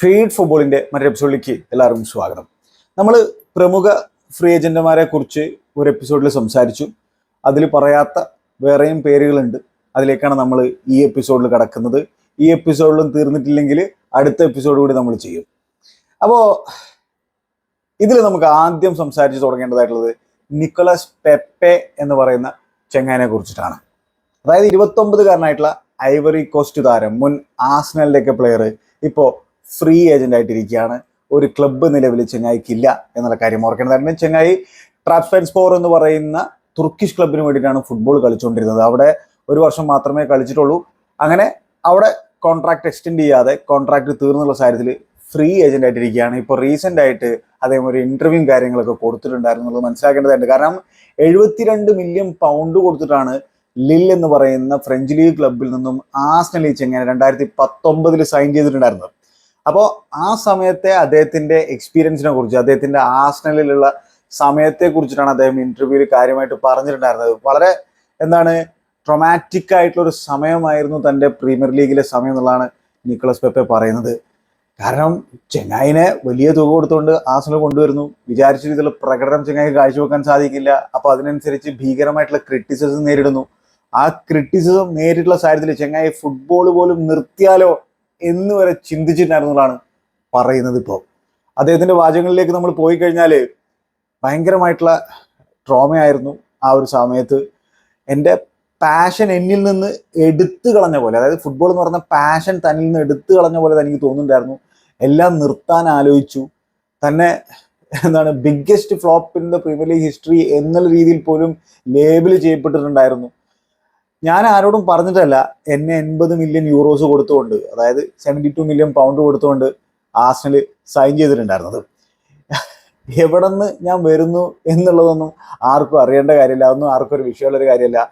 Feed ഫുട്ബോളിന്റെ മറ്റൊരു എപ്പിസോഡിലേക്ക് എല്ലാവർക്കും സ്വാഗതം. നമ്മൾ പ്രമുഖ ഫ്രീ ഏജന്റുമാരെ കുറിച്ച് ഒരു എപ്പിസോഡിൽ സംസാരിച്ചു. അതിൽ പറയാത്ത വേറെയും പേരുകളുണ്ട്. അതിലേക്കാണ് നമ്മൾ ഈ എപ്പിസോഡിൽ കടക്കുന്നത്. ഈ എപ്പിസോഡിലും തീർന്നിട്ടില്ലെങ്കിൽ അടുത്ത എപ്പിസോഡ് കൂടി നമ്മൾ ചെയ്യും. അപ്പോൾ ഇതിൽ നമുക്ക് ആദ്യം സംസാരിച്ച് തുടങ്ങേണ്ടതായിട്ടുള്ളത് നിക്കോളാസ് പെപ്പെ എന്ന് പറയുന്ന ചെങ്ങായിനെ കുറിച്ചിട്ടാണ്. അതായത് 29കാരനായിട്ടുള്ള ഐവറി കോസ്റ്റ് താരം, മുൻ ആർസണലിലേക്ക് പ്ലെയർ, ഇപ്പോൾ ഫ്രീ ഏജന്റ് ആയിട്ടിരിക്കുകയാണ്. ഒരു ക്ലബ്ബ് നിലവിൽ ചെങ്ങായിക്കില്ല എന്നുള്ള കാര്യം ഓർക്കേണ്ടതായിരുന്നു. ചെങ്ങായി ട്രാബ്സോൻസ്പോർ എന്ന് പറയുന്ന തുർക്കിഷ് ക്ലബിന് വേണ്ടിയിട്ടാണ് ഫുട്ബോൾ കളിച്ചുകൊണ്ടിരുന്നത്. അവിടെ ഒരു വർഷം മാത്രമേ കളിച്ചിട്ടുള്ളൂ. അങ്ങനെ അവിടെ കോൺട്രാക്ട് എക്സ്റ്റെൻഡ് ചെയ്യാതെ കോൺട്രാക്ട് തീർന്നുള്ള സാഹചര്യത്തിൽ ഫ്രീ ഏജന്റ് ആയിട്ടിരിക്കുകയാണ്. ഇപ്പോൾ റീസെന്റ് ആയിട്ട് അദ്ദേഹം ഒരു ഇന്റർവ്യൂ കാര്യങ്ങളൊക്കെ കൊടുത്തിട്ടുണ്ടായിരുന്നു എന്നുള്ളത് മനസ്സിലാക്കേണ്ടതുണ്ട്. കാരണം 72 മില്യൺ പൗണ്ട് കൊടുത്തിട്ടാണ് ലിൽ എന്ന് പറയുന്ന ഫ്രഞ്ച് ലീഗ് ക്ലബിൽ നിന്നും ആർസണൽ ചെങ്ങായി 2019 സൈൻ ചെയ്തിട്ടുണ്ടായിരുന്നത്. അപ്പോൾ ആ സമയത്തെ അദ്ദേഹത്തിന്റെ എക്സ്പീരിയൻസിനെ കുറിച്ച്, അദ്ദേഹത്തിന്റെ ആർസണലിലുള്ള സമയത്തെ കുറിച്ചിട്ടാണ് അദ്ദേഹം ഇന്റർവ്യൂവിൽ കാര്യമായിട്ട് പറഞ്ഞിട്ടുണ്ടായിരുന്നത്. വളരെ ട്രൊമാറ്റിക് ആയിട്ടുള്ള ഒരു സമയമായിരുന്നു തൻ്റെ പ്രീമിയർ ലീഗിലെ സമയം എന്നുള്ളതാണ് നിക്കോളാസ് പെപ്പെ പറയുന്നത്. കാരണം ചെങ്ങായിനെ വലിയ തുക കൊടുത്തുകൊണ്ട് ആർസണൽ കൊണ്ടുവരുന്നു. വിചാരിച്ച രീതിയിലുള്ള പ്രകടനം ചെങ്ങായി കാഴ്ചവെക്കാൻ സാധിക്കില്ല. അപ്പോൾ അതിനനുസരിച്ച് ഭീകരമായിട്ടുള്ള ക്രിറ്റിസിസം നേരിടുന്നു. ആ ക്രിറ്റിസിസം നേരിട്ടുള്ള സാഹചര്യത്തിൽ ചെങ്ങായി ഫുട്ബോൾ പോലും നിർത്തിയാലോ എന്ന് വരെ ചിന്തിച്ചിട്ടുണ്ടായിരുന്നതാണ് പറയുന്നത്. ഇപ്പോൾ അദ്ദേഹത്തിന്റെ വാചകങ്ങളിലേക്ക് നമ്മൾ പോയി കഴിഞ്ഞാൽ ഭയങ്കരമായിട്ടുള്ള ട്രോമയായിരുന്നു ആ ഒരു സമയത്ത്. എൻ്റെ പാഷൻ എന്നിൽ നിന്ന് എടുത്തു കളഞ്ഞ പോലെ, അതായത് ഫുട്ബോൾ എന്ന് പറയുന്ന പാഷൻ തന്നിൽ നിന്ന് എടുത്തു കളഞ്ഞ പോലെ തനിക്ക് തോന്നുന്നുണ്ടായിരുന്നു. എല്ലാം നിർത്താൻ ആലോചിച്ചു. തന്നെ biggest flop in the premier league history എന്നുള്ള രീതിയിൽ പോലും ലേബിൾ ചെയ്യപ്പെട്ടിട്ടുണ്ടായിരുന്നു. ഞാൻ ആരോടും പറഞ്ഞിട്ടല്ല എന്നെ 80 മില്യൺ യൂറോസ് കൊടുത്തുകൊണ്ട്, അതായത് 72 മില്യൺ പൗണ്ട് കൊടുത്തുകൊണ്ട് ആർസണൽ സൈൻ ചെയ്തിട്ടുണ്ടായിരുന്നത്. എവിടെ നിന്ന് ഞാൻ വരുന്നു എന്നുള്ളതൊന്നും ആർക്കും അറിയേണ്ട കാര്യമില്ല. അതൊന്നും ആർക്കും ഒരു വിഷയമുള്ളൊരു കാര്യമല്ല.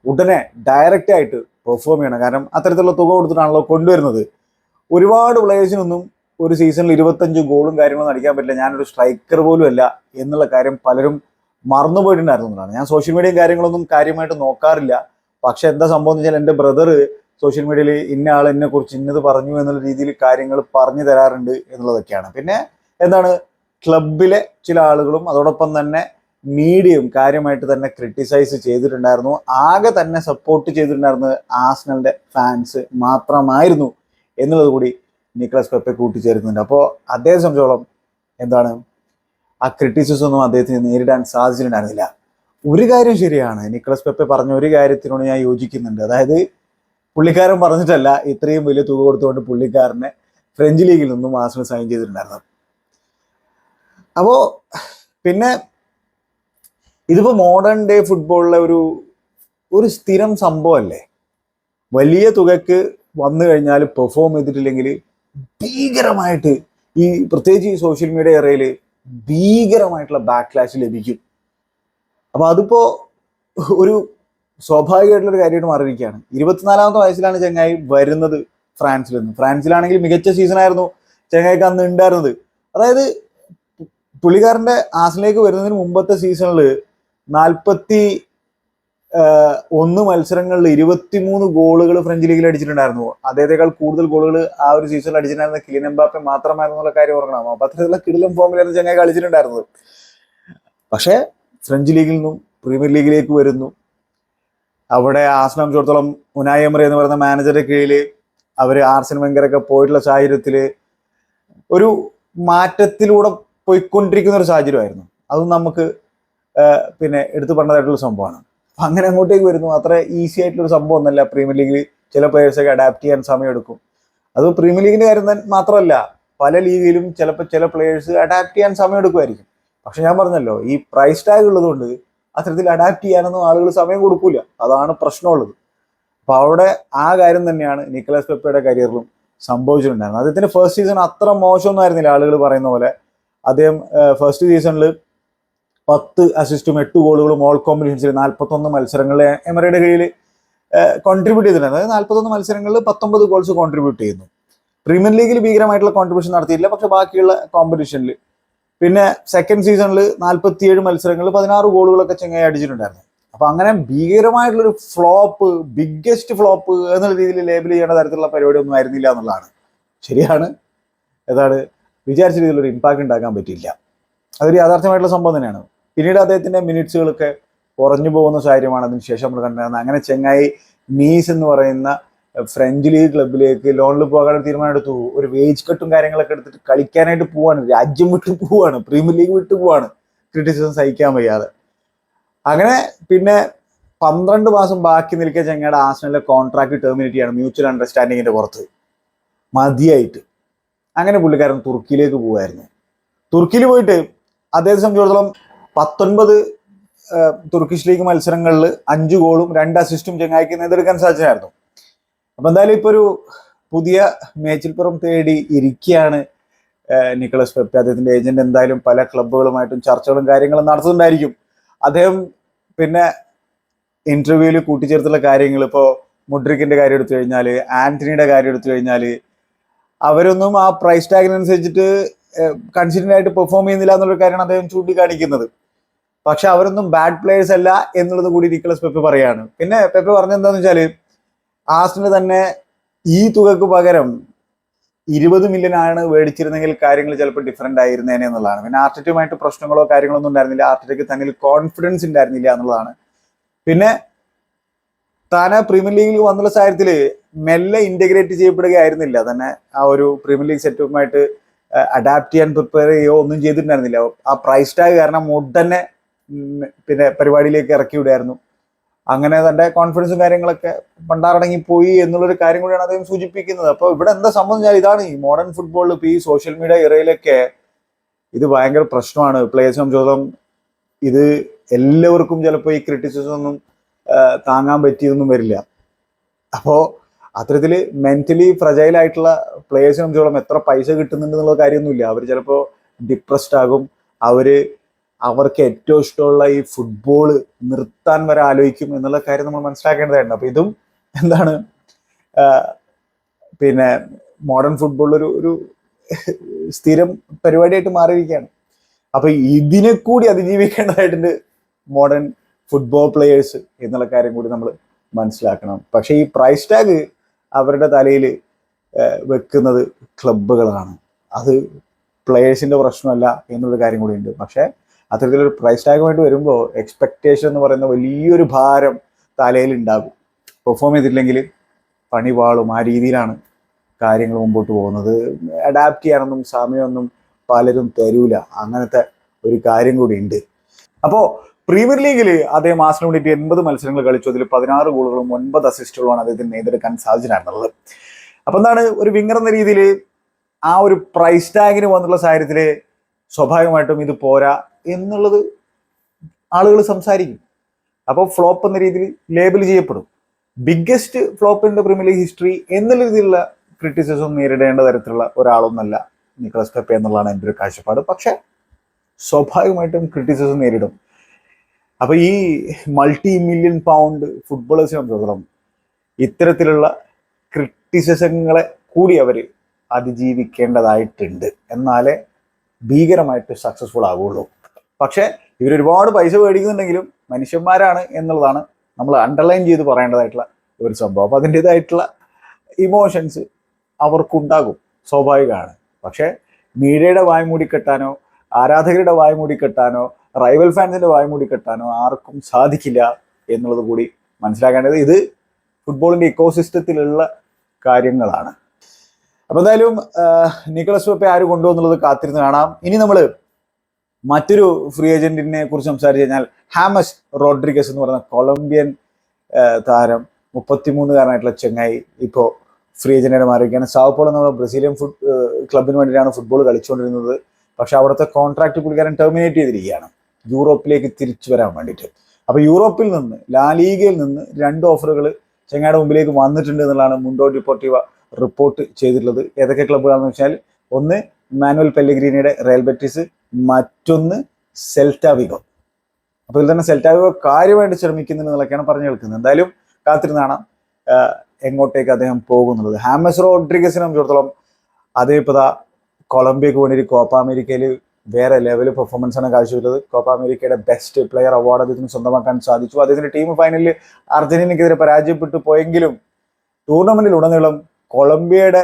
ഉടനെ ഡയറക്റ്റ് ആയിട്ട് പെർഫോം ചെയ്യണം. കാരണം അത്തരത്തിലുള്ള തുക കൊടുത്തിട്ടാണല്ലോ കൊണ്ടുവരുന്നത്. ഒരുപാട് പ്ലേയേഴ്സിനൊന്നും ഒരു സീസണിൽ 25 ഗോളും കാര്യങ്ങളൊന്നും അടിക്കാൻ പറ്റില്ല. ഞാനൊരു സ്ട്രൈക്കർ പോലും അല്ല എന്നുള്ള കാര്യം പലരും മറന്നുപോയിട്ടുണ്ടായിരുന്നതാണ്. ഞാൻ സോഷ്യൽ മീഡിയയും കാര്യങ്ങളൊന്നും കാര്യമായിട്ട് നോക്കാറില്ല. പക്ഷെ എന്താ സംഭവം എന്ന് വെച്ചാൽ എൻ്റെ ബ്രദർ സോഷ്യൽ മീഡിയയിൽ ഇന്ന ആൾ എന്നെ കുറിച്ച് ഇന്നത് പറഞ്ഞു എന്നുള്ള രീതിയിൽ കാര്യങ്ങൾ പറഞ്ഞു തരാറുണ്ട് എന്നുള്ളതൊക്കെയാണ്. പിന്നെ ക്ലബിലെ ചില ആളുകളും അതോടൊപ്പം തന്നെ മീഡിയയും കാര്യമായിട്ട് തന്നെ ക്രിട്ടിസൈസ് ചെയ്തിട്ടുണ്ടായിരുന്നു. ആകെ തന്നെ സപ്പോർട്ട് ചെയ്തിട്ടുണ്ടായിരുന്നത് ആർസണലിന്റെ ഫാൻസ് മാത്രമായിരുന്നു എന്നുള്ളത് കൂടി നിക്കോളാസ് പെപ്പെ കൂട്ടിച്ചേർക്കുന്നുണ്ട്. അപ്പോൾ അദ്ദേഹത്തെ സംബന്ധിച്ചോളം ആ ക്രിറ്റിസിസം ഒന്നും അദ്ദേഹത്തിന് നേരിടാൻ സാധിച്ചിട്ടുണ്ടായിരുന്നില്ല. ഒരു കാര്യം ശരിയാണ്, നിക്കോളാസ് പെപ്പെ പറഞ്ഞ ഒരു കാര്യത്തിനോട് ഞാൻ യോജിക്കുന്നുണ്ട്. അതായത് പുള്ളിക്കാരൻ പറഞ്ഞിട്ടല്ല ഇത്രയും വലിയ തുക കൊടുത്തുകൊണ്ട് പുള്ളിക്കാരനെ ഫ്രഞ്ച് ലീഗിൽ നിന്നും ആർസണൽ സൈൻ ചെയ്തിട്ടുണ്ടായിരുന്നത്. അപ്പോൾ പിന്നെ ഇതിപ്പോ മോഡേൺ ഡേ ഫുട്ബോളിലെ ഒരു സ്ഥിരം സംഭവമല്ലേ. വലിയ തുകക്ക് വന്നു കഴിഞ്ഞാൽ പെർഫോം ചെയ്തിട്ടില്ലെങ്കിൽ ഭീകരമായിട്ട് പ്രത്യേകിച്ച് ഈ സോഷ്യൽ മീഡിയ ഏറയിൽ ഭീകരമായിട്ടുള്ള ബാക്ക്ലാഷ് ലഭിക്കും. അപ്പൊ അതിപ്പോ ഒരു സ്വാഭാവികമായിട്ടുള്ളൊരു കാര്യമായിട്ട് മാറിയിരിക്കുകയാണ്. 24-ാമത്തെ വയസ്സിലാണ് ചെങ്ങായി വരുന്നത് ഫ്രാൻസിൽ നിന്ന്. ഫ്രാൻസിലാണെങ്കിൽ മികച്ച സീസണായിരുന്നു ചെങ്ങായിക്ക് അന്ന് ഉണ്ടായിരുന്നത്. അതായത് പുള്ളിക്കാരന്റെ ആർസണലിലേക്ക് വരുന്നതിന് മുമ്പത്തെ സീസണിൽ 41 മത്സരങ്ങളിൽ 23 ഗോളുകൾ ഫ്രഞ്ച് ലീഗിൽ അടിച്ചിട്ടുണ്ടായിരുന്നു. അദ്ദേഹത്തെക്കാൾ കൂടുതൽ ഗോളുകൾ ആ ഒരു സീസണിൽ അടിച്ചിട്ടുണ്ടായിരുന്ന കിലിയൻ എംബാപ്പെ മാത്രമായിരുന്നുള്ള കാര്യം ഓർക്കണം. അപ്പൊ അത്തരത്തിലുള്ള കിടിലൻ ഫോമിലായിരുന്നു ചെങ്ങായി കളിച്ചിട്ടുണ്ടായിരുന്നത്. പക്ഷേ ഫ്രഞ്ച് ലീഗിൽ നിന്നും പ്രീമിയർ ലീഗിലേക്ക് വരുന്നു. അവിടെ ആർസണൽ സംബന്ധിച്ചിടത്തോളം ഉനായി എമറി എന്ന് പറയുന്ന മാനേജറുടെ കീഴിൽ അവർ ആർസൻ വെങ്കറൊക്കെ പോയിട്ടുള്ള സാഹചര്യത്തിൽ ഒരു മാറ്റത്തിലൂടെ പോയിക്കൊണ്ടിരിക്കുന്ന ഒരു സാഹചര്യമായിരുന്നു. അതും നമുക്ക് പിന്നെ എടുത്തു പറഞ്ഞതായിട്ടുള്ള സംഭവമാണ്. അപ്പം അങ്ങനെ അങ്ങോട്ടേക്ക് വരുന്നു. അത്ര ഈസി ആയിട്ടുള്ളൊരു സംഭവം ഒന്നല്ല. പ്രീമിയർ ലീഗിൽ ചില പ്ലേയേഴ്സൊക്കെ അഡാപ്റ്റ് ചെയ്യാൻ സമയമെടുക്കും. അത് പ്രീമിയർ ലീഗിന്റെ കാര്യം മാത്രമല്ല, പല ലീഗിലും ചിലപ്പോൾ ചില പ്ലേയേഴ്സ് അഡാപ്റ്റ് ചെയ്യാൻ സമയമെടുക്കുമായിരിക്കും. പക്ഷെ ഞാൻ പറഞ്ഞല്ലോ, ഈ പ്രൈസ് ടാഗ് ഉള്ളതുകൊണ്ട് അത്തരത്തിൽ അഡാപ്റ്റ് ചെയ്യാനൊന്നും ആളുകൾ സമയം കൊടുക്കൂല. അതാണ് പ്രശ്നമുള്ളത്. അപ്പൊ അവിടെ ആ കാര്യം തന്നെയാണ് നിക്കോളാസ് പെപ്പയുടെ കരിയറിലും സംഭവിച്ചിട്ടുണ്ടായിരുന്നത്. അദ്ദേഹത്തിന്റെ ഫസ്റ്റ് സീസൺ അത്ര മോശമൊന്നും ആയിരുന്നില്ല. ആളുകൾ പറയുന്ന പോലെ അദ്ദേഹം ഫസ്റ്റ് സീസണിൽ 10 അസിസ്റ്റും 8 ഗോളുകളും ഓൾ കോമ്പറ്റീഷൻസിൽ 41 മത്സരങ്ങളിൽ എമറിയുടെ കീഴിൽ കോൺട്രിബ്യൂട്ട് ചെയ്തിട്ടുണ്ട്. അതായത് 41 മത്സരങ്ങളിൽ 19 ഗോൾസ് കോൺട്രിബ്യൂട്ട് ചെയ്യുന്നു. പ്രീമിയർ ലീഗിൽ ഭീകരമായിട്ടുള്ള കോൺട്രിബ്യൂഷൻ നടത്തിയില്ല. പക്ഷെ ബാക്കിയുള്ള കോമ്പറ്റീഷനിൽ പിന്നെ സെക്കൻഡ് സീസണിൽ 47 മത്സരങ്ങളിൽ 16 ഗോളുകളൊക്കെ ചെങ്ങായി അടിച്ചിട്ടുണ്ടായിരുന്നു. അപ്പൊ അങ്ങനെ ഭീകരമായിട്ടുള്ളൊരു ഫ്ലോപ്പ്, ബിഗ്ഗസ്റ്റ് ഫ്ലോപ്പ് എന്നുള്ള രീതിയിൽ ലേബിൾ ചെയ്യേണ്ട തരത്തിലുള്ള പരിപാടി ഒന്നും ആയിരുന്നില്ല എന്നുള്ളതാണ്. ശരിയാണ്, ഏതാണ് വിചാരിച്ച രീതിയിലൊരു ഇമ്പാക്റ്റ് ഉണ്ടാക്കാൻ പറ്റില്ല. അതൊരു യാഥാർത്ഥ്യമായിട്ടുള്ള സംഭവം തന്നെയാണ്. പിന്നീട് അദ്ദേഹത്തിന്റെ മിനിറ്റ്സുകളൊക്കെ കുറഞ്ഞു പോകുന്ന കാര്യമാണ് അതിനുശേഷം നമ്മൾ കണ്ടത്. അങ്ങനെ ചെങ്ങായി നീസ് എന്ന് പറയുന്ന ഫ്രഞ്ച് ലീഗ് ക്ലബിലേക്ക് ലോണിൽ പോകാൻ തീരുമാനം എടുത്തു. ഒരു വേജ് കട്ടും കാര്യങ്ങളൊക്കെ എടുത്തിട്ട് കളിക്കാനായിട്ട് പോവാണ്, രാജ്യം വിട്ടു പോവാണ്, പ്രീമിയർ ലീഗ് വിട്ടു പോവാണ്, ക്രിറ്റിസിസം സഹിക്കാൻ വയ്യാതെ. അങ്ങനെ പിന്നെ 12 മാസം ബാക്കി നിൽക്കുക ചെങ്ങയുടെ ആർസണലിലെ കോൺട്രാക്ട് ടെർമിനേറ്റ് ചെയ്യാണ് മ്യൂച്വൽ അണ്ടർസ്റ്റാൻഡിങ്ങിന്റെ പുറത്ത് മതിയായിട്ട്. അങ്ങനെ പുള്ളിക്കാരൻ തുർക്കിയിലേക്ക് പോവായിരുന്നു. തുർക്കിയിൽ പോയിട്ട് അദ്ദേഹത്തെ സംബന്ധിച്ചിടത്തോളം 19 തുർക്കിഷ് ലീഗ് മത്സരങ്ങളിൽ 5 ഗോളും 2 അസിസ്റ്റും ചെങ്ങായിക്ക് നേടിയെടുക്കാൻ സാധിച്ചായിരുന്നു. അപ്പൊ എന്തായാലും ഇപ്പൊ ഒരു പുതിയ മേച്ചിൽപ്പുറം തേടി ഇരിക്കുകയാണ് നിക്കോളസ് പെപ്പെ. അദ്ദേഹത്തിന്റെ ഏജന്റ് എന്തായാലും പല ക്ലബ്ബുകളുമായിട്ടും ചർച്ചകളും കാര്യങ്ങളും നടത്തുന്നുണ്ടായിരിക്കും. അദ്ദേഹം പിന്നെ ഇന്റർവ്യൂവിൽ കൂട്ടിച്ചേർത്തുള്ള കാര്യങ്ങൾ, ഇപ്പോൾ മുഡ്രിക്കിന്റെ കാര്യം എടുത്തു കഴിഞ്ഞാൽ, ആന്റണിയുടെ കാര്യം എടുത്തു കഴിഞ്ഞാൽ, അവരൊന്നും ആ പ്രൈസ് ടാഗിനനുസരിച്ചിട്ട് കൺസിഡന്റ് ആയിട്ട് പെർഫോം ചെയ്യുന്നില്ല എന്നുള്ള കാര്യമാണ് അദ്ദേഹം ചൂണ്ടിക്കാണിക്കുന്നത്. പക്ഷെ അവരൊന്നും ബാഡ് പ്ലേയേഴ്സ് അല്ല എന്നുള്ളത് കൂടി നിക്കോളസ് പെപ്പെ പറയാണ്. പിന്നെ പെപ്പെ പറഞ്ഞെന്താന്ന് വെച്ചാല് ആർസണൽ തന്നെ ഈ തുകക്ക് പകരം 20 മില്യൺ ആണ് മേടിച്ചിരുന്നെങ്കിൽ കാര്യങ്ങൾ ചിലപ്പോൾ ഡിഫറെന്റ് ആയിരുന്നേനെ എന്നുള്ളതാണ്. പിന്നെ ആർട്ടറ്റയുമായിട്ട് പ്രശ്നങ്ങളോ കാര്യങ്ങളോ ഒന്നും ഉണ്ടായിരുന്നില്ല, ആർട്ടറ്റയ്ക്ക് തന്നിൽ കോൺഫിഡൻസ് ഉണ്ടായിരുന്നില്ല എന്നുള്ളതാണ്. പിന്നെ താനെ പ്രീമിയർ ലീഗിൽ വന്നുള്ള സാഹചര്യത്തിൽ മെല്ലെ ഇന്റഗ്രേറ്റ് ചെയ്യപ്പെടുകയായിരുന്നില്ല, തന്നെ ആ ഒരു പ്രീമിയർ ലീഗ് സെറ്റപ്പുമായിട്ട് അഡാപ്റ്റ് ചെയ്യാൻ പ്രിപ്പയർ ചെയ്യുകയോ ഒന്നും ചെയ്തിട്ടുണ്ടായിരുന്നില്ല. ആ പ്രൈസ് ടാഗ് കാരണം ഉടനെ പിന്നെ പരിപാടിയിലേക്ക് ഇറക്കി വിടുമായിരുന്നു. അങ്ങനെ തന്റെ കോൺഫിഡൻസും കാര്യങ്ങളൊക്കെ പണ്ടാറടങ്ങി പോയി എന്നുള്ളൊരു കാര്യം കൂടിയാണ് അദ്ദേഹം സൂചിപ്പിക്കുന്നത്. അപ്പോൾ ഇവിടെ എന്താ സംബന്ധിച്ചാൽ ഇതാണ് ഈ മോഡേൺ ഫുട്ബോളിൽ ഇപ്പോൾ ഈ സോഷ്യൽ മീഡിയ ഇറയിലൊക്കെ ഇത് ഭയങ്കര പ്രശ്നമാണ്. പ്ലേയേഴ്സ് സംബന്ധിച്ചിടത്തോളം ഇത് എല്ലാവർക്കും ചിലപ്പോൾ ഈ ക്രിറ്റിസിസം ഒന്നും താങ്ങാൻ പറ്റിയൊന്നും വരില്ല. അപ്പോൾ അത്തരത്തിൽ മെന്റലി ഫ്രജൈൽ ആയിട്ടുള്ള പ്ലേയേഴ്സിനെ സംബന്ധിച്ചോളം എത്ര പൈസ കിട്ടുന്നുണ്ട് എന്നുള്ള കാര്യമൊന്നുമില്ല. അവർ ചിലപ്പോൾ ഡിപ്രസ്ഡ് ആകും, അവർക്ക് ഏറ്റവും ഇഷ്ടമുള്ള ഈ ഫുട്ബോള് നിർത്താൻ വരെ ആലോചിക്കും എന്നുള്ള കാര്യം നമ്മൾ മനസ്സിലാക്കേണ്ടതായിട്ടുണ്ട്. അപ്പൊ ഇതും എന്താണ് പിന്നെ മോഡേൺ ഫുട്ബോളിൽ ഒരു സ്ഥിരം പരിപാടിയായിട്ട് മാറിയിരിക്കുകയാണ്. അപ്പൊ ഇതിനെ കൂടി അതിജീവിക്കേണ്ടതായിട്ടുണ്ട് മോഡേൺ ഫുട്ബോൾ പ്ലേയേഴ്സ് എന്നുള്ള കാര്യം കൂടി നമ്മൾ മനസ്സിലാക്കണം. പക്ഷെ ഈ പ്രൈസ് ടാഗ് അവരുടെ തലയിൽ വെക്കുന്നത് ക്ലബ്ബുകളാണ്, അത് പ്ലേയേഴ്സിന്റെ പ്രശ്നമല്ല എന്നുള്ളൊരു കാര്യം കൂടി ഉണ്ട്. പക്ഷെ അത്തരത്തിലൊരു പ്രൈസ് ടാഗുമായിട്ട് വരുമ്പോൾ എക്സ്പെക്ടേഷൻ എന്ന് പറയുന്ന വലിയൊരു ഭാരം തലയിൽ ഉണ്ടാകും. പെർഫോം ചെയ്തിട്ടില്ലെങ്കിൽ പണി പാളും. ആ രീതിയിലാണ് കാര്യങ്ങൾ മുമ്പോട്ട് പോകുന്നത്. അഡാപ്റ്റ് ചെയ്യാനൊന്നും സമയമൊന്നും പലരും തരൂല, അങ്ങനത്തെ ഒരു കാര്യം കൂടി ഉണ്ട്. അപ്പോൾ പ്രീമിയർ ലീഗിൽ അദ്ദേഹം ആർസണലിന് വേണ്ടിയിട്ട് 80 മത്സരങ്ങൾ കളിച്ചു. അതിൽ 16 ഗോളുകളും 9 അസിസ്റ്റുകളുമാണ് അദ്ദേഹത്തിന് നേടിയെടുക്കാൻ സാധിച്ചിട്ടുള്ളത്. അപ്പൊ എന്താണ്, ഒരു വിങ്ങർ എന്ന രീതിയിൽ ആ ഒരു പ്രൈസ് ടാഗിന് വന്നുള്ള സാഹചര്യത്തിൽ സ്വാഭാവികമായിട്ടും ഇത് പോരാ എന്നുള്ളത് ആളുകൾ സംസാരിക്കും. അപ്പോൾ ഫ്ലോപ്പ് എന്ന രീതിയിൽ ലേബൽ ചെയ്യപ്പെടും. Biggest flop in the premier league history എന്നുള്ള രീതിയിലുള്ള ക്രിറ്റിസിസം നേരിടേണ്ട തരത്തിലുള്ള ഒരാളൊന്നല്ല നിക്കോളസ് പെപ്പെ എന്നുള്ളതാണ് എൻ്റെ ഒരു കാഴ്ചപ്പാട്. പക്ഷെ സ്വാഭാവികമായിട്ടും ക്രിറ്റിസിസം നേരിടും. അപ്പൊ ഈ multi-million pound ഫുട്ബോളേഴ്സിനെ സംബന്ധിച്ചിടത്തോളം ഇത്തരത്തിലുള്ള ക്രിറ്റിസിസങ്ങളെ കൂടി അവർ അതിജീവിക്കേണ്ടതായിട്ടുണ്ട്, എന്നാലേ ഭീകരമായിട്ട് സക്സസ്ഫുൾ ആവുള്ളൂ. പക്ഷെ ഇവരൊരുപാട് പൈസ മേടിക്കുന്നുണ്ടെങ്കിലും മനുഷ്യന്മാരാണ് എന്നുള്ളതാണ് നമ്മൾ അണ്ടർലൈൻ ചെയ്ത് പറയേണ്ടതായിട്ടുള്ള ഒരു സംഭവം. അപ്പൊ അതിൻ്റെതായിട്ടുള്ള ഇമോഷൻസ് അവർക്കുണ്ടാകും, സ്വാഭാവികമാണ്. പക്ഷെ മീഡിയയുടെ വായ മൂടിക്കെട്ടാനോ ആരാധകരുടെ വായ മൂടിക്കെട്ടാനോ റൈവൽ ഫാൻസിന്റെ വായ മൂടിക്കെട്ടാനോ ആർക്കും സാധിക്കില്ല എന്നുള്ളത് കൂടി മനസ്സിലാക്കേണ്ടത്. ഇത് ഫുട്ബോളിന്റെ ഇക്കോസിസ്റ്റത്തിലുള്ള കാര്യങ്ങളാണ്. അപ്പൊ എന്തായാലും നിക്കോളസ് പെപ്പെ ആര് കൊണ്ടുവന്നുള്ളത് കാത്തിരുന്ന് കാണാം. ഇനി നമ്മൾ മറ്റൊരു ഫ്രീ ഏജന്റിനെ കുറിച്ച് സംസാരിച്ചു കഴിഞ്ഞാൽ ഹാമസ് റോഡ്രിഗസ് എന്ന് പറയുന്ന കൊളംബിയൻ താരം, 33-കാരനായിട്ടുള്ള ചെങ്ങായി ഇപ്പോൾ ഫ്രീ ഏജന്റായിട്ട് മാറിയിരിക്കുകയാണ്. സാവോപോളോ എന്ന ബ്രസീലിയൻ ക്ലബിന് വേണ്ടിയിട്ടാണ് ഫുട്ബോൾ കളിച്ചുകൊണ്ടിരുന്നത്. പക്ഷെ അവിടുത്തെ കോൺട്രാക്ട് പുള്ളിക്കാരൻ ടെർമിനേറ്റ് ചെയ്തിരിക്കുകയാണ് യൂറോപ്പിലേക്ക് തിരിച്ചു വരാൻ വേണ്ടിയിട്ട്. അപ്പൊ യൂറോപ്പിൽ നിന്ന് ലാലീഗയിൽ നിന്ന് 2 ഓഫറുകൾ ചെങ്ങായുടെ മുമ്പിലേക്ക് വന്നിട്ടുണ്ട് എന്നുള്ളതാണ് മുണ്ടോ ഡിപ്പോർട്ടീവ റിപ്പോർട്ട് ചെയ്തിട്ടുള്ളത്. ഏതൊക്കെ ക്ലബ്ബുകളാണെന്ന് വെച്ചാൽ, ഒന്ന് മാനുവൽ പെല്ലഗ്രീനിയുടെ റയൽ ബെറ്റിസ്, മറ്റൊന്ന് സെൽറ്റ വിഗോ. അപ്പൊ ഇതിൽ തന്നെ സെൽറ്റ വിഗോ കാര്യമായിട്ട് ശ്രമിക്കുന്നുണ്ടെന്നൊക്കെയാണ് പറഞ്ഞു കേൾക്കുന്നത്. എന്തായാലും കാത്തിരുന്നാണ് എങ്ങോട്ടേക്ക് അദ്ദേഹം പോകുന്നുള്ളത്. ഹാമസ് റോഡ്രിഗസിനെ സംബന്ധിച്ചിടത്തോളം അതേപോലെ കൊളംബിയക്ക് വേണ്ടി കോപ്പ അമേരിക്കയിൽ വേറെ ലെവൽ പെർഫോമൻസ് ആണ് കാഴ്ചവെച്ചത്. കോപ്പ അമേരിക്കയുടെ ബെസ്റ്റ് പ്ലെയർ അവാർഡ് അദ്ദേഹത്തിന് സ്വന്തമാക്കാൻ സാധിച്ചു. അദ്ദേഹത്തിന്റെ ടീം ഫൈനലിൽ അർജന്റീനയ്ക്കെതിരെ പരാജയപ്പെട്ടു പോയെങ്കിലും ടൂർണമെന്റിൽ ഉടനീളം കൊളംബിയയുടെ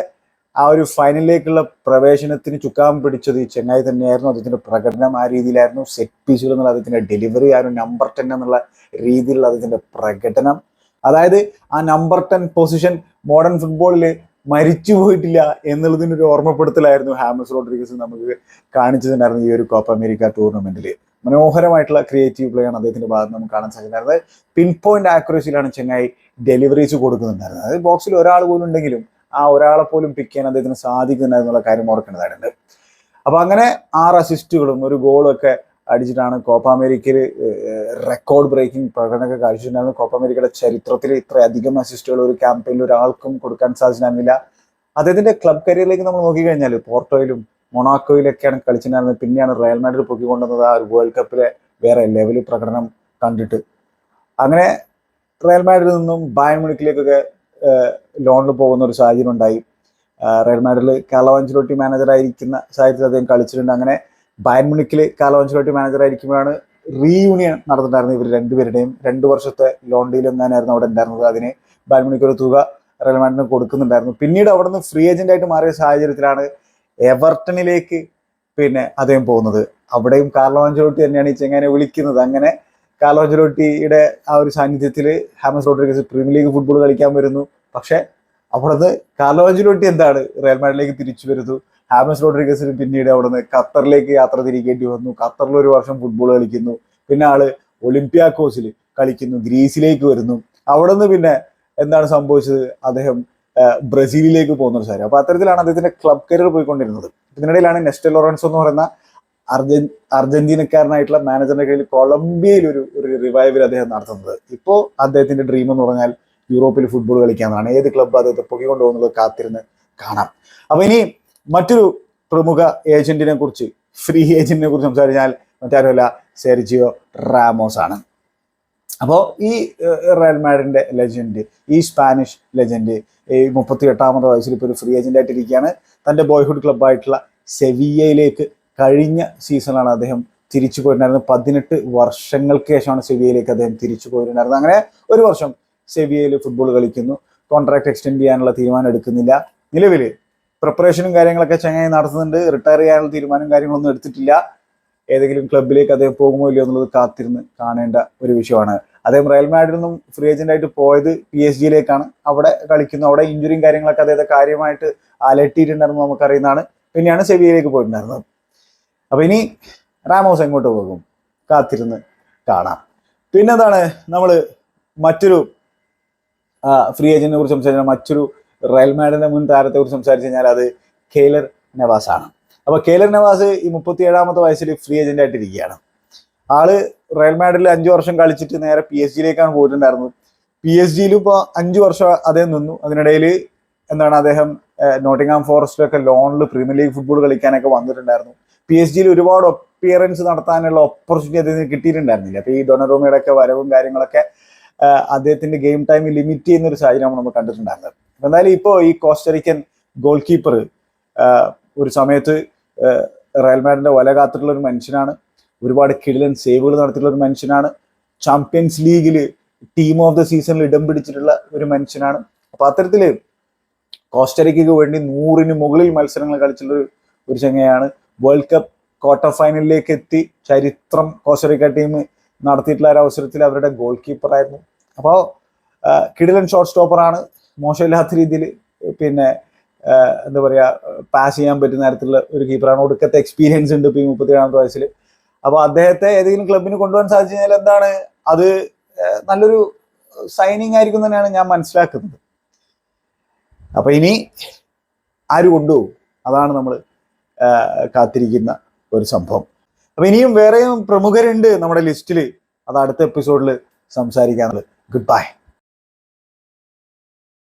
ആ ഒരു ഫൈനലിലേക്കുള്ള പ്രവേശനത്തിന് ചുക്കാൻ പിടിച്ചത് ഈ ചെങ്ങായി തന്നെയായിരുന്നു. അദ്ദേഹത്തിന്റെ പ്രകടനം ആ രീതിയിലായിരുന്നു. സെറ്റ് പീസുകൾ എന്നുള്ള അദ്ദേഹത്തിന്റെ ഡെലിവറി, ആ ഒരു നമ്പർ 10 എന്നുള്ള രീതിയിലുള്ള അദ്ദേഹത്തിന്റെ പ്രകടനം, അതായത് ആ നമ്പർ 10 പൊസിഷൻ മോഡേൺ ഫുട്ബോളിൽ മരിച്ചു പോയിട്ടില്ല എന്നുള്ളതിൻ്റെ ഒരു ഓർമ്മപ്പെടുത്തലായിരുന്നു ഹാമസ് റോഡ്രിഗസ് നമുക്ക് കാണിച്ചതുണ്ടായിരുന്നു ഈ ഒരു കോപ്പ അമേരിക്ക ടൂർണമെന്റിൽ. മനോഹരമായിട്ടുള്ള ക്രിയേറ്റീവ് പ്ലേ ആണ് അദ്ദേഹത്തിന്റെ ഭാഗത്ത് നമുക്ക് കാണാൻ സാധിക്കുന്നത്. പിൻ പോയിന്റ് ആക്യുറസിയിലാണ് ചെങ്ങായി ഡെലിവറീസ് കൊടുക്കുന്നുണ്ടായിരുന്നത്. അതായത് ബോക്സിൽ ഒരാൾ പോലും ഉണ്ടെങ്കിലും ആ ഒരാളെ പോലും പിക്ക് ചെയ്യാൻ അദ്ദേഹത്തിന് സാധിക്കുന്നുണ്ടായിരുന്നുള്ള കാര്യം ഓർക്കേണ്ടതായിട്ടുണ്ട്. അപ്പൊ അങ്ങനെ 6 അസിസ്റ്റുകളും ഒരു ഗോളും ഒക്കെ അടിച്ചിട്ടാണ് കോപ്പ അമേരിക്കയിൽ റെക്കോർഡ് ബ്രേക്കിംഗ് പ്രകടനമൊക്കെ കാഴ്ചിട്ടുണ്ടായിരുന്നു. കോപ്പ അമേരിക്കയുടെ ചരിത്രത്തിൽ ഇത്രയധികം അസിസ്റ്റുകൾ ഒരു ക്യാമ്പയിനിൽ ഒരാൾക്കും കൊടുക്കാൻ സാധിച്ചിട്ടുണ്ടായിരുന്നില്ല. അദ്ദേഹത്തിന്റെ ക്ലബ് കരിയറിലേക്ക് നമ്മൾ നോക്കിക്കഴിഞ്ഞാൽ പോർട്ടോയിലും മൊണാക്കോയിലൊക്കെയാണ് കളിച്ചിട്ടുണ്ടായിരുന്നത്. പിന്നെയാണ് റയൽ മാഡ്രിഡ് പൊക്കിക്കൊണ്ടുവന്നത് ആ ഒരു വേൾഡ് കപ്പിലെ വേറെ ലെവൽ പ്രകടനം കണ്ടിട്ട്. അങ്ങനെ റയൽ മാഡ്രിഡിൽ നിന്നും ബയൺ മ്യൂണിക്കിലേക്കൊക്കെ ലോണിൽ പോകുന്ന ഒരു സാഹചര്യം ഉണ്ടായി. റയൽ മാഡ്രിഡിൽ കാർലോ ആഞ്ചലോട്ടി മാനേജറായിരിക്കുന്ന സാഹചര്യത്തിൽ അദ്ദേഹം കളിച്ചിട്ടുണ്ട്. അങ്ങനെ ബയൺ മ്യൂണിക്കിൽ കാർലോ ആഞ്ചലോട്ടി മാനേജറായിരിക്കുമ്പോഴാണ് റീയൂണിയൻ നടന്നിട്ടുണ്ടായിരുന്നത് ഇവർ രണ്ടുപേരുടെയും. 2 വർഷത്തെ ലോൺ ഡീൽ എങ്ങനെയായിരുന്നു അവിടെ ഉണ്ടായിരുന്നത്. അതിന് ബയൺ മ്യൂണിക്ക് ഒരു തുക റയൽ മാഡ്രിഡിന് കൊടുക്കുന്നുണ്ടായിരുന്നു. പിന്നീട് അവിടെ നിന്ന് ഫ്രീ ഏജന്റ് ആയിട്ട് മാറിയ സാഹചര്യത്തിലാണ് എവർട്ടണിലേക്ക് അദ്ദേഹം പോകുന്നത്. അവിടെയും കാർലോ ആഞ്ചലോട്ടി തന്നെയാണ് ഈ ചെങ്ങാനെ വിളിക്കുന്നത്. അങ്ങനെ കാർലോ ആഞ്ചലോട്ടിയുടെ ആ ഒരു സാന്നിധ്യത്തിൽ ഹാമസ് റോഡ്രിഗസ് പ്രീമിയർ ലീഗ് ഫുട്ബോൾ കളിക്കാൻ വരുന്നു. പക്ഷെ അവിടുന്ന് കാർലോ ആഞ്ചലോട്ടി റയൽ മാഡ്രിഡിലേക്ക് തിരിച്ചു വരുന്നു. ഹാമസ് റോഡ്രിഗസിന് പിന്നീട് അവിടുന്ന് ഖത്തറിലേക്ക് യാത്ര തിരിക്കേണ്ടി വന്നു. ഖത്തറിൽ ഒരു വർഷം ഫുട്ബോൾ കളിക്കുന്നു. പിന്നെ ആള് ഒളിമ്പ്യാക്കോസിൽ കളിക്കുന്നു, ഗ്രീസിലേക്ക് വരുന്നു. അവിടെ നിന്ന് പിന്നെ എന്താണ് സംഭവിച്ചത്, അദ്ദേഹം ബ്രസീലിലേക്ക് പോകുന്ന ഒരു സാഹചര്യം. അപ്പൊ അത്തരത്തിലാണ് അദ്ദേഹത്തിന്റെ ക്ലബ് കരിയർ പോയിക്കൊണ്ടിരുന്നത്. ഇതിനിടയിലാണ് നെസ്റ്റൽ ലോറൻസോ എന്ന് പറയുന്ന അർജന്റീനക്കാരനായിട്ടുള്ള മാനേജറിന്റെ കയ്യിൽ കൊളംബിയയിൽ ഒരു റിവൈവൽ അദ്ദേഹം നടത്തുന്നത്. ഇപ്പോൾ അദ്ദേഹത്തിന്റെ ഡ്രീം എന്ന് പറഞ്ഞാൽ യൂറോപ്പിൽ ഫുട്ബോൾ കളിക്കാന്നാണ്. ഏത് ക്ലബ്ബ് അദ്ദേഹത്തെ പൊക്കിക്കൊണ്ടുപോകുന്നത് കാത്തിരുന്ന് കാണാം. അപ്പൊ ഇനി മറ്റൊരു പ്രമുഖ ഏജന്റിനെ കുറിച്ച്, ഫ്രീ ഏജന്റിനെ കുറിച്ച് സംസാരിച്ചാൽ മറ്റാരുമല്ല, സെർജിയോ റാമോസ് ആണ്. അപ്പോൾ ഈ റയൽ മാഡ്രിഡിന്റെ ലെജൻഡ്, ഈ സ്പാനിഷ് ലെജൻഡ് ഈ 38ാമത്തെ വയസ്സിൽ ഇപ്പോൾ ഒരു ഫ്രീ ഏജന്റ് ആയിട്ടിരിക്കുകയാണ്. തന്റെ ബോയ്ഹുഡ് ക്ലബ്ബായിട്ടുള്ള സെവിയയിലേക്ക് കഴിഞ്ഞ സീസണിലാണ് അദ്ദേഹം തിരിച്ചു പോയിട്ടുണ്ടായിരുന്നത്. 18 വർഷങ്ങൾക്ക് ശേഷമാണ് സെവിയയിലേക്ക് അദ്ദേഹം തിരിച്ചു പോയിട്ടുണ്ടായിരുന്നത്. അങ്ങനെ ഒരു വർഷം സെവിയയിൽ ഫുട്ബോൾ കളിക്കുന്നു. കോൺട്രാക്ട് എക്സ്റ്റെൻഡ് ചെയ്യാനുള്ള തീരുമാനം എടുക്കുന്നില്ല. നിലവിൽ പ്രിപ്പറേഷനും കാര്യങ്ങളൊക്കെ ചങ്ങായി നടത്തുന്നുണ്ട്. റിട്ടയർ ചെയ്യാനുള്ള തീരുമാനം കാര്യങ്ങളൊന്നും എടുത്തിട്ടില്ല. ഏതെങ്കിലും ക്ലബിലേക്ക് അദ്ദേഹം പോകുമോ ഇല്ലയോ എന്നുള്ളത് കാത്തിരുന്ന് കാണേണ്ട ഒരു വിഷയമാണ്. അദ്ദേഹം റയൽ മാഡ്രിഡിൽ നിന്നും ഫ്രീ ഏജന്റ് ആയിട്ട് പോയത് PSG-യിലേക്കാണ്. അവിടെ കളിക്കുന്നു. അവിടെ ഇഞ്ചുറിയും കാര്യങ്ങളൊക്കെ അദ്ദേഹത്തെ കാര്യമായിട്ട് അലട്ടിയിട്ടുണ്ടായിരുന്നു, നമുക്കറിയുന്നതാണ്. പിന്നെയാണ് സെവിയയിലേക്ക് പോയിട്ടുണ്ടായിരുന്നത്. അപ്പൊ ഇനി റാമോസ് എങ്ങോട്ട് പോകും, കാത്തിരുന്ന് കാണാം. പിന്നെന്താണ്, നമ്മൾ മറ്റൊരു ഫ്രീ ഏജന്റിനെ കുറിച്ച് സംസാരിച്ചാൽ, മറ്റൊരു റയൽ മാഡ്രിഡിന്റെ മുൻ താരത്തെ കുറിച്ച് സംസാരിച്ചു കഴിഞ്ഞാൽ അത് കെയ്ലർ നവാസ് ആണ്. അപ്പൊ കെയ്ലർ നവാസ് ഈ 37ാമത്തെ വയസ്സിൽ ഫ്രീ ഏജന്റ് ആയിട്ടിരിക്കുകയാണ്. ആള് റയൽ മാഡ്രിഡിൽ 5 വർഷം കളിച്ചിട്ട് നേരെ PSG-യിലേക്കാണ് പോയിട്ടുണ്ടായിരുന്നത്. PSG-യിൽ ഇപ്പോൾ 5 വർഷം അദ്ദേഹം നിന്നു. അതിനിടയിൽ അദ്ദേഹം നോട്ടിംഗ്ഹാം ഫോറസ്റ്റിലൊക്കെ ലോണിൽ പ്രീമിയർ ലീഗ് ഫുട്ബോൾ കളിക്കാനൊക്കെ വന്നിട്ടുണ്ടായിരുന്നു. PSG-യിൽ ഒരുപാട് അപ്പിയറൻസ് നടത്താനുള്ള ഓപ്പർച്യൂണിറ്റി അദ്ദേഹത്തിന് കിട്ടിയിട്ടുണ്ടായിരുന്നില്ല. അപ്പൊ ഈ ഡൊണറൂമയുടെ ഒക്കെ വരവും കാര്യങ്ങളൊക്കെ അദ്ദേഹത്തിന്റെ ഗെയിം ടൈം ലിമിറ്റ് ചെയ്യുന്ന ഒരു സാഹചര്യമാണ് നമ്മൾ കണ്ടിട്ടുണ്ടായിരുന്നത്. എന്തായാലും ഇപ്പോൾ ഈ കോസ്റ്ററിക്കൻ ഗോൾ കീപ്പർ ഒരു സമയത്ത് റയൽ മാഡ്രിഡിന്റെ വല കാത്തിട്ടുള്ള ഒരു മനുഷ്യനാണ്. ഒരുപാട് കിടിലൻ സേവുകൾ നടത്തിയിട്ടുള്ള ഒരു മനുഷ്യനാണ്. ചാമ്പ്യൻസ് ലീഗിൽ ടീം ഓഫ് ദ സീസണിൽ ഇടം പിടിച്ചിട്ടുള്ള ഒരു മനുഷ്യനാണ്. അപ്പൊ അത്തരത്തില് കോസ്റ്ററിക്കയ്ക്ക് വേണ്ടി 100ന് മുകളിൽ മത്സരങ്ങൾ കളിച്ചുള്ള ഒരു ചങ്ങയാണ്. വേൾഡ് കപ്പ് ക്വാർട്ടർ ഫൈനലിലേക്ക് എത്തി ചരിത്രം കോസ്റ്ററിക്ക ടീം നടത്തിയിട്ടുള്ള ഒരു അവസരത്തിൽ അവരുടെ ഗോൾ കീപ്പറായിരുന്നു. അപ്പോൾ കിടിലൻ ഷോട്ട് സ്റ്റോപ്പറാണ്. മോശമില്ലാത്ത രീതിയിൽ എന്താ പറയുക, പാസ് ചെയ്യാൻ പറ്റുന്ന തരത്തിലുള്ള ഒരു കീപ്പറാണ്. ഒടുക്കത്തെ എക്സ്പീരിയൻസ് ഉണ്ട് ഇപ്പോൾ ഈ 37ാമത്തെ വയസ്സിൽ. അപ്പോൾ അദ്ദേഹത്തെ ഏതെങ്കിലും ക്ലബിന് കൊണ്ടുപോകാൻ സാധിച്ചു കഴിഞ്ഞാൽ അത് നല്ലൊരു സൈനിങ് ആയിരിക്കും തന്നെയാണ് ഞാൻ മനസ്സിലാക്കുന്നത്. അപ്പൊ ഇനി ആര് കൊണ്ടുപോകും, അതാണ് നമ്മൾ കാത്തിരിക്കുന്ന ഒരു സംഭവം. അപ്പൊ ഇനിയും വേറെയും പ്രമുഖരുണ്ട് നമ്മുടെ ലിസ്റ്റിൽ. അത് അടുത്ത എപ്പിസോഡിൽ സംസാരിക്കാനുള്ളത്. Good bye.